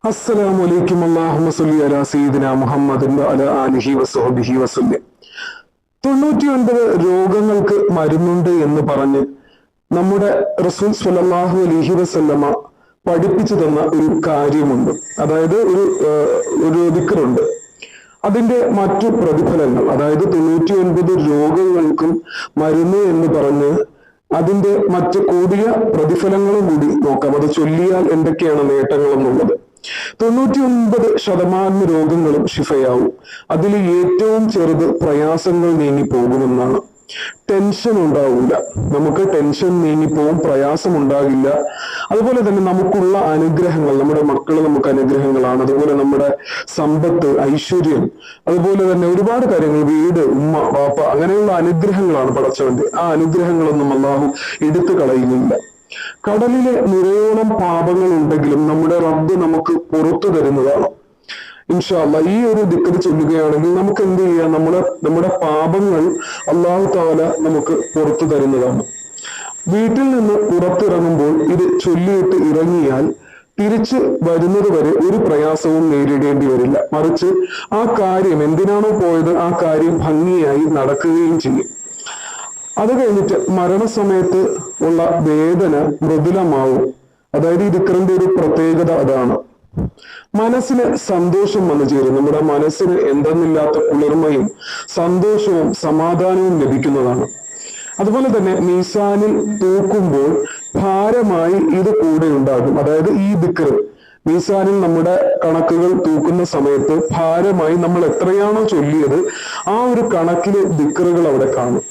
അസ്സലാമു അലൈക്കും. അല്ലാഹുമ്മ സ്വല്ലി അലാ സയ്യിദിനാ മുഹമ്മദിൻ വഅലാ ആലിഹി വസഹ്ബിഹി വസല്ലം. 99 രോഗങ്ങൾക്ക് മരുന്നുണ്ട് എന്ന് പറഞ്ഞ് നമ്മുടെ റസൂൽ സ്വല്ലല്ലാഹു അലൈഹി വസല്ലമ പഠിപ്പിച്ചു തന്ന ഒരു കാര്യമുണ്ട്. അതായത് ഒരു ദിക്റുണ്ട്. അതിന്റെ മറ്റു പ്രതിഫലങ്ങൾ, അതായത് 99 രോഗങ്ങൾക്കും മരുന്ന് എന്ന് പറഞ്ഞ് അതിന്റെ മറ്റ് കൂടിയ പ്രതിഫലങ്ങളും കൂടി നോക്കാം. അത് ചൊല്ലിയാൽ എന്തൊക്കെയാണ് നേട്ടങ്ങൾ എന്നുള്ളത്. 99% രോഗങ്ങളും ശിഫയാവും. അതിൽ ഏറ്റവും ചെറുത് പ്രയാസങ്ങൾ നീങ്ങി പോകുമെന്നാണ്. ടെൻഷൻ ഉണ്ടാവില്ല, നമുക്ക് ടെൻഷൻ നീങ്ങിപ്പോവും, പ്രയാസം ഉണ്ടാകില്ല. അതുപോലെ തന്നെ നമുക്കുള്ള അനുഗ്രഹങ്ങൾ, നമ്മുടെ മക്കൾ നമുക്ക് അനുഗ്രഹങ്ങളാണ്. അതുപോലെ നമ്മുടെ സമ്പത്ത്, ഐശ്വര്യം, അതുപോലെ തന്നെ ഒരുപാട് കാര്യങ്ങൾ, വീട്, ഉമ്മ, വാപ്പ, അങ്ങനെയുള്ള അനുഗ്രഹങ്ങളാണ് പടച്ചവന്റെ. ആ അനുഗ്രഹങ്ങളൊന്നും അല്ലാഹു എടുത്തു കളയുന്നില്ല. കടലിലെ നിരയോളം പാപങ്ങൾ ഉണ്ടെങ്കിലും നമ്മുടെ റബ്ബ് നമുക്ക് പുറത്തു തരുന്നതാണ്. ഇൻഷാ അല്ലാഹ് ഈ ഒരു ദിക്ർ ചൊല്ലുകയാണെങ്കിൽ നമുക്ക് എന്ത് ചെയ്യാം, നമ്മുടെ പാപങ്ങൾ അല്ലാഹു തആല നമുക്ക് പുറത്തു തരുന്നതാണ്. വീട്ടിൽ നിന്ന് പുറത്തിറങ്ങുമ്പോൾ ഇത് ചൊല്ലിയിട്ട് ഇറങ്ങിയാൽ തിരിച്ച് വരുന്നത് വരെ ഒരു പ്രയാസവും നേരിടേണ്ടി വരില്ല. മറിച്ച് ആ കാര്യം, എന്തിനാണോ പോയത്, ആ കാര്യം ഭംഗിയായി നടക്കുകയും ചെയ്യും. അത് കഴിഞ്ഞിട്ട് മരണസമയത്ത് ഉള്ള വേദന മൃദുലമാവും. അതായത് ഈ ദിക്റിന്റെ ഒരു പ്രത്യേകത അതാണ്. മനസ്സിന് സന്തോഷം വന്നു ചേരും. നമ്മുടെ മനസ്സിന് എന്തെന്നില്ലാത്ത കുളിർമയും സന്തോഷവും സമാധാനവും ലഭിക്കുന്നതാണ്. അതുപോലെ തന്നെ മീസാനിൽ തൂക്കുമ്പോൾ ഭാരമായി ഇത് കൂടെ ഉണ്ടാകും. അതായത് ഈ ദിക്ർ മീസാനിൽ നമ്മുടെ കണക്കുകൾ തൂക്കുന്ന സമയത്ത് ഭാരമായി നമ്മൾ എത്രയാണോ ചൊല്ലിയത് ആ ഒരു കണക്കിലെ ദിക്റുകൾ അവിടെ കാണും.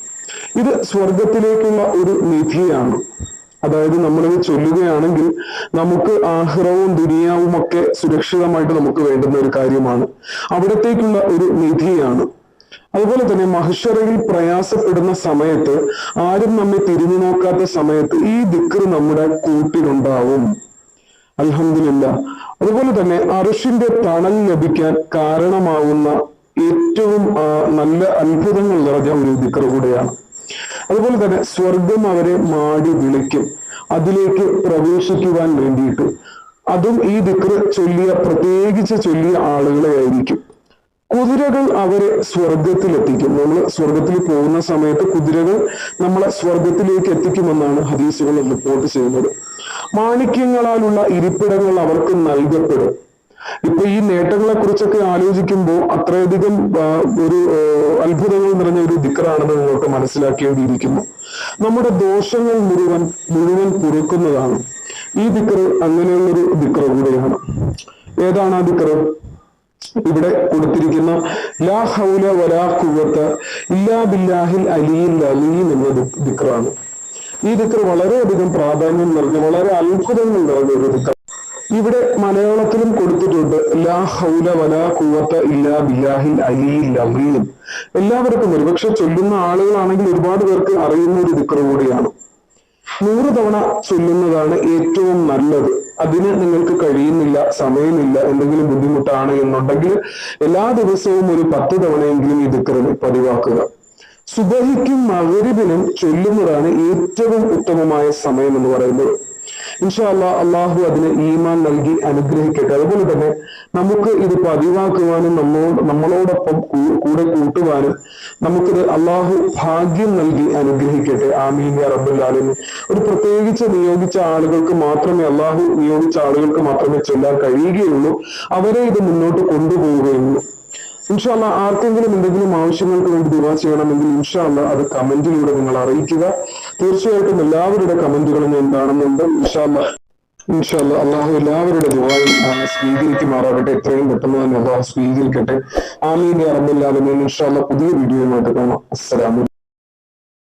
ഇത് സ്വർഗത്തിലേക്കുള്ള ഒരു നിധിയാണ്. അതായത് നമ്മളിത് ചൊല്ലുകയാണെങ്കിൽ നമുക്ക് ആഖിറവും ദുനിയാവും ഒക്കെ സുരക്ഷിതമായിട്ട് നമുക്ക് വേണ്ടുന്ന ഒരു കാര്യമാണ്. അവിടത്തേക്കുള്ള ഒരു നിധിയാണ്. അതുപോലെ തന്നെ മഹ്ശറയിൽ പ്രയാസപ്പെടുന്ന സമയത്ത്, ആരും നമ്മെ തിരിഞ്ഞു നോക്കാത്ത സമയത്ത് ഈ ദിക്ർ നമ്മുടെ കൂട്ടിലുണ്ടാവും. അൽഹംദുലില്ലാഹ്. അതുപോലെ തന്നെ അർശിന്റെ തണൽ ലഭിക്കാൻ കാരണമാവുന്ന ഏറ്റവും നല്ല അത്ഭുതങ്ങൾ നിറഞ്ഞ ഒരു ദിക്ർ കൂടെയാണ്. അതുപോലെ തന്നെ സ്വർഗം അവരെ മാടി വിളിക്കും അതിലേക്ക് പ്രവേശിക്കുവാൻ വേണ്ടിയിട്ട്. അതും ഈ ദിക്ർ പ്രത്യേകിച്ച് ചൊല്ലിയ ആളുകളെ ആയിരിക്കും. കുതിരകൾ അവരെ സ്വർഗത്തിലെത്തിക്കും. നമ്മൾ സ്വർഗത്തിൽ പോകുന്ന സമയത്ത് കുതിരകൾ നമ്മളെ സ്വർഗത്തിലേക്ക് എത്തിക്കുമെന്നാണ് ഹദീസുകൾ റിപ്പോർട്ട് ചെയ്യുന്നത്. മാണിക്യങ്ങളാലുള്ള ഇരിപ്പിടങ്ങൾ അവർക്ക് നൽകപ്പെടും. ഇപ്പൊ ഈ നേട്ടങ്ങളെ കുറിച്ചൊക്കെ ആലോചിക്കുമ്പോൾ അത്രയധികം ഒരു അത്ഭുതങ്ങൾ നിറഞ്ഞ ഒരു ദിക്റാണെന്ന് നിങ്ങൾക്ക് മനസ്സിലാക്കേണ്ടിയിരിക്കുന്നു. നമ്മുടെ ദോഷങ്ങൾ മുഴുവൻ പൊറുക്കുന്നതാണ് ഈ ദിക്ർ. അങ്ങനെയുള്ളൊരു ദിക്ർ കൂടെയാണ്. ഏതാണ് ആ ദിക്ർ? ഇവിടെ കൊടുത്തിരിക്കുന്ന ലാ ഹൗല വലാ ഖുവത ഇല്ലാ ബില്ലാഹിൽ അലിയിൽ അലീം എന്ന ദിക്റാണ്. ഈ ദിക്ർ വളരെയധികം പ്രാധാന്യം നിറഞ്ഞ, വളരെ അത്ഭുതങ്ങൾ നിറഞ്ഞ ഒരു ദിക്ർ. ഇവിടെ മലയാളത്തിലും കൊടുത്തിട്ടുണ്ട് ലാ ഹൗല വലാ ഖുവത ഇല്ലാ ബില്ലാഹിൽ അലിയിൽ അലീം. എല്ലാവർക്കും, ഒരുപക്ഷെ ചൊല്ലുന്ന ആളുകളാണെങ്കിൽ ഒരുപാട് പേർക്ക് അറിയുന്ന ഒരു ദിക്ർ കൂടിയാണ്. 100 തവണ ചൊല്ലുന്നതാണ് ഏറ്റവും നല്ലത്. അതിന് നിങ്ങൾക്ക് കഴിയുന്നില്ല, സമയമില്ല, എന്തെങ്കിലും ബുദ്ധിമുട്ടാണ് എന്നുണ്ടെങ്കിൽ എല്ലാ ദിവസവും ഒരു 10 തവണയെങ്കിലും ഈ ദിക്റിന് പതിവാക്കുക. സുബഹിക്കും മഗ്രിബിനും ചൊല്ലുന്നതാണ് ഏറ്റവും ഉത്തമമായ സമയം എന്ന് പറയുന്നത്. ഇൻഷാ അല്ലാഹ് അള്ളാഹു അതിന് ഈമാൻ നൽകി അനുഗ്രഹിക്കട്ടെ. അതുപോലെ തന്നെ നമുക്ക് ഇത് പതിവാക്കുവാനും നമ്മളോടൊപ്പം കൂടെ കൂട്ടുവാനും നമുക്കിത് അള്ളാഹു ഭാഗ്യം നൽകി അനുഗ്രഹിക്കട്ടെ. ആമീൻ യാ റബ്ബൽ ആലമീൻ. ഒരു പ്രത്യേകിച്ച് നിയോഗിച്ച ആളുകൾക്ക് മാത്രമേ, അള്ളാഹു നിയോഗിച്ച ആളുകൾക്ക് മാത്രമേ ചൊല്ലാൻ കഴിയുകയുള്ളൂ. അവരെ ഇത് മുന്നോട്ട് കൊണ്ടുപോവുകയുള്ളൂ. ഇൻഷാ അല്ലാഹ് ആർക്കെങ്കിലും എന്തെങ്കിലും ആവശ്യങ്ങൾക്ക് വേണ്ടി ദുആ ചെയ്യണമെങ്കിൽ ഇൻഷാ അല്ലാഹ് അത് കമന്റിലൂടെ നിങ്ങൾ അറിയിക്കുക. തീർച്ചയായിട്ടും എല്ലാവരുടെ കമന്റുകളും ഞാൻ കാണുന്നുണ്ട്. ഇൻഷാ അല്ലാഹ് അള്ളാഹു എല്ലാവരുടെ ദുആയും സ്വീകരിക്കുമാറാകട്ടെ. എത്രയും പെട്ടെന്ന് തന്നെ അള്ളാഹു സ്വീകരിക്കട്ടെ. ആമീൻ യാ റബ്ബൽ ആലമീൻ. ഇൻഷാ അല്ലാഹ് പുതിയ വീഡിയോയുമായിട്ട് കാണാം. അസ്സലാമു